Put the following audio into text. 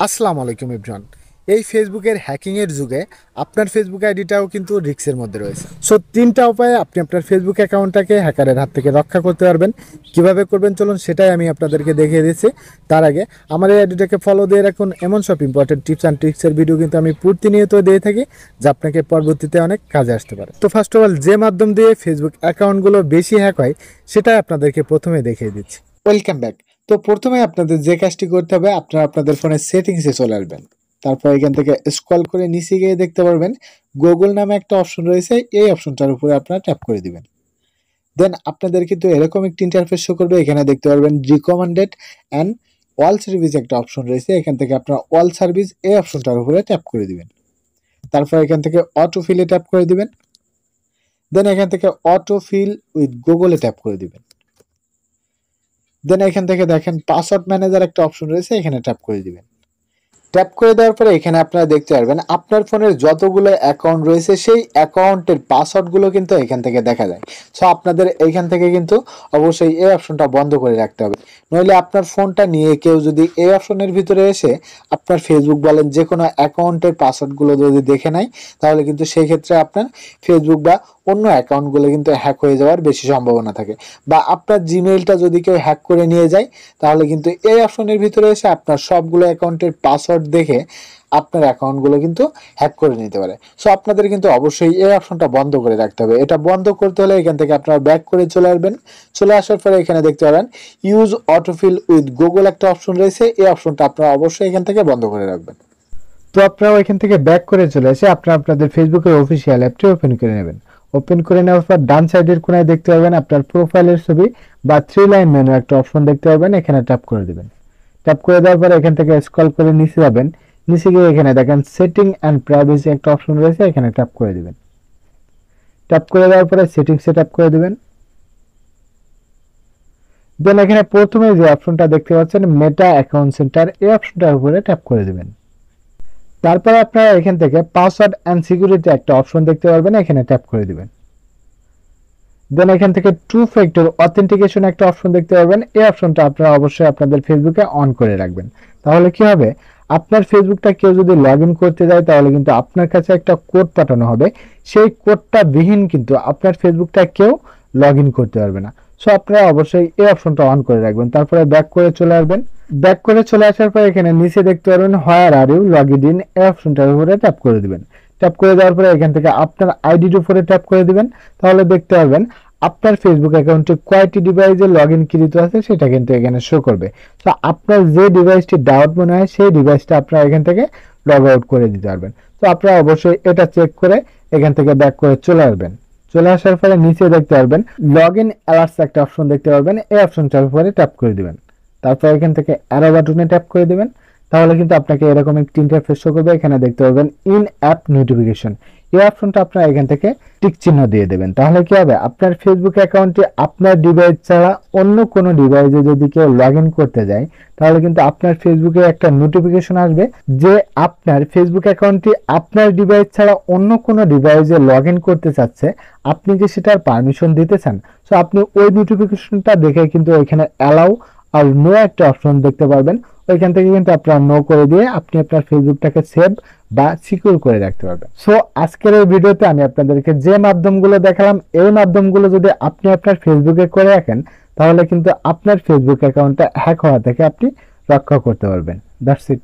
আসসালামু আলাইকুম এভরিওয়ান। এই ফেসবুকের হ্যাকিংয়ের যুগে আপনার ফেসবুক আইডিটাও কিন্তু রিস্কের মধ্যে রয়েছে। সো তিনটা উপায়ে আপনি আপনার ফেসবুক অ্যাকাউন্টটাকে হ্যাকারের হাত থেকে রক্ষা করতে পারবেন। কিভাবে করবেন চলুন সেটাই আমি আপনাদেরকে দেখিয়ে দিচ্ছি। তার আগে আমার এই আইডিটাকে ফলো দিয়ে রাখুন। এমন সব ইম্পর্টেন্ট টিপস অ্যান্ড ট্রিক্সের ভিডিও কিন্তু আমি প্রতিনিয়ত দিয়ে থাকি, যা আপনাকে পরবর্তীতে অনেক কাজে আসতে পারে। তো ফার্স্ট অফ অল, যে মাধ্যম দিয়ে ফেসবুক অ্যাকাউন্টগুলো বেশি হ্যাক হয় সেটাই আপনাদেরকে প্রথমে দেখিয়ে দিচ্ছি। Welcome back. তো প্রথমে আপনাদের যে কাজটি করতে হবে, আপনারা আপনাদের ফোনের সেটিংসে চলে আসবেন। তারপর এখান থেকে স্ক্রল করে নিচে গিয়ে দেখতে পারবেন গুগল নামে একটা অপশন রয়েছে। এই অপশনটার উপরে আপনারা ট্যাপ করে দিবেন। দেন আপনাদের কিন্তু এরকম একটি ইন্টারফেস শো করবে। এখানে দেখতে পারবেন রিকমেন্ডেড অ্যান্ড অল সার্ভিস একটা অপশন রয়েছে। এখান থেকে আপনারা অল সার্ভিস এই অপশনটার উপরে ট্যাপ করে দিবেন। তারপর এখান থেকে অটো ফিলে ট্যাপ করে দিবেন। দেন এখান থেকে অটো ফিল উইথ গুগলে ট্যাপ করে দিবেন। দেন এখান থেকে দেখেন পাসওয়ার্ড ম্যানেজার একটা অপশন রয়েছে, এখানে ট্যাপ করে দিবেন। ট্যাপ করে দেওয়ার পরে এখানে আপনারা দেখতে পারবেন আপনার ফোনের যতগুলো অ্যাকাউন্ট রয়েছে সেই অ্যাকাউন্টের পাসওয়ার্ডগুলো কিন্তু এখান থেকে দেখা যায়। সো আপনাদের এইখান থেকে কিন্তু অবশ্যই এই অপশনটা বন্ধ করে রাখতে হবে। নইলে আপনার ফোনটা নিয়ে কেউ যদি এই অপশনের ভিতরে এসে আপনার ফেসবুক বলেন যে কোনো অ্যাকাউন্টের পাসওয়ার্ডগুলো যদি দেখে নেয়, তাহলে কিন্তু সেই ক্ষেত্রে আপনার ফেসবুক বা অন্য অ্যাকাউন্টগুলো কিন্তু হ্যাক হয়ে যাওয়ার বেশি সম্ভাবনা থাকে। বা আপনার জিমেইলটা যদি কেউ হ্যাক করে নিয়ে যায়, তাহলে কিন্তু এই অপশনের ভিতরে এসে আপনার সবগুলো অ্যাকাউন্টের পাসওয়ার্ড দেখে আপনার অ্যাকাউন্টগুলো কিন্তু হ্যাক করে নিতে পারে। সো আপনাদের কিন্তু অবশ্যই এই অপশনটা বন্ধ করে রাখতে হবে। এটা বন্ধ করতে হলে এখান থেকে আপনারা ব্যাক করে চলে আসবেন। চলে আসার পরে এখানে দেখতে পারেন ইউজ অটোফিল উইথ গুগল একটা অপশন রয়েছে। এই অপশনটা আপনারা অবশ্যই এখান থেকে বন্ধ করে রাখবেন। তো আপনারা এখান থেকে ব্যাক করে চলে এসে আপনারা আপনাদের ফেসবুকের অফিসিয়াল অ্যাপটি ওপেন করে নেবেন। ওপেন করে নেওয়ার পর ডান সাইডের কোনায় দেখতে পাবেন আপনার প্রোফাইলের ছবি বা 3 লাইন মেনু একটা অপশন দেখতে পাবেন, এখানে ট্যাপ করে দিবেন। ট্যাপ করে দেওয়ার পর এখান থেকে স্ক্রল করে নিচে যাবেন। নিচে গিয়ে এখানে দেখেন সেটিং অ্যান্ড প্রাইভেসি একটা অপশন রয়েছে, এখানে ট্যাপ করে দিবেন। ট্যাপ করে দেওয়ার পরে সেটিংসে ট্যাপ করে দিবেন। দেন এখানে প্রথমে যে অপশনটা দেখতে পাচ্ছেন মেটা অ্যাকাউন্ট সেন্টার, এই অপশনটার উপরে ট্যাপ করে দিবেন। তারপরে আপনারা এখান থেকে পাসওয়ার্ড অ্যান্ড সিকিউরিটি একটা অপশন দেখতে পারবেন, এখানে ট্যাপ করে দিবেন। দেন এখান থেকে টু ফ্যাক্টর অথেন্টিকেশন একটা অপশন দেখতে পারবেন, এই অপশনটা আপনারা অবশ্যই আপনাদের ফেসবুকে অন করে রাখবেন। তাহলে কি হবে, আপনার ফেসবুকটা কেউ যদি লগ ইন করতে যায় তাহলে কিন্তু আপনার কাছে একটা কোড পাঠানো হবে। সেই কোডটা বিহীন কিন্তু আপনার ফেসবুকটা কেউ লগ ইন করতে পারবে না। সো আপনারা অবশ্যই এই অপশনটা অন করে রাখবেন। তারপরে ব্যাক করে চলে আসবেন। ব্যাক করে চলে আসার পর এখানে নিচে দেখতে পারবেন হোয়ার আর ইউ লগড ইন, এই অপশনটার উপরে ট্যাপ করে দিবেন। ট্যাপ করে দেওয়ার পরে এখান থেকে আপনার আইডির উপরে ট্যাপ করে দিবেন। তাহলে দেখতে পারবেন আপনার ফেসবুক অ্যাকাউন্টে কয়টি ডিভাইসে লগ ইন কৃত আছে সেটা কিন্তু এখানে শো করবে। তো আপনার যে ডিভাইসটি ডাউট মনে হয় সেই ডিভাইসটা আপনারা এখান থেকে লগ আউট করে দিতে পারবেন। তো আপনারা অবশ্যই এটা চেক করে এখান থেকে ব্যাক করে চলে আসবেন। চলে আসার পরে নিচে দেখতে পারবেন লগ ইন অ্যালার্টস একটা অপশন দেখতে পারবেন, এই অপশনটার উপরে ট্যাপ করে দিবেন। তারপর এখান থেকে অ্যারো বাটনে ট্যাপ করে দিবেন। তাহলে কিন্তু আপনাকে এরকম একটি ইন্টারফেস শো করবে, এখানে দেখতে পারবেন ইন অ্যাপ নোটিফিকেশন, এই অপশনটা আপনারা এখান থেকে টিক চিহ্ন দিয়ে দেবেন। তাহলে কি হবে, আপনার ফেসবুক অ্যাকাউন্টে আপনার ডিভাইস ছাড়া অন্য কোনো ডিভাইসে যদি কেউ লগ ইন করতে যায়, তাহলে কিন্তু আপনার ফেসবুকে একটা নোটিফিকেশন আসবে যে আপনার ফেসবুক অ্যাকাউন্টটি আপনার ডিভাইস ছাড়া অন্য কোনো ডিভাইসে লগ ইন করতে চাচ্ছে, আপনি কি সেটার পারমিশন দিতে চান। সো আপনি ওই নোটিফিকেশনটা দেখে কিন্তু এখানে অ্যালাউ আর নো একটা অপশন দেখতে পারবেন, ওইখান থেকে কিন্তু আপনার নো করে দিয়ে আপনি আপনার ফেসবুকটাকে সেভ বা সিকিউর করে রাখতে পারবেন। সো আজকের এই ভিডিওতে আমি আপনাদেরকে যে মাধ্যমগুলো দেখালাম, এই মাধ্যমগুলো যদি আপনি আপনার ফেসবুকে করে রাখেন, তাহলে কিন্তু আপনার ফেসবুক অ্যাকাউন্টটা হ্যাক হওয়া থেকে আপনি রক্ষা করতে পারবেন। That's it.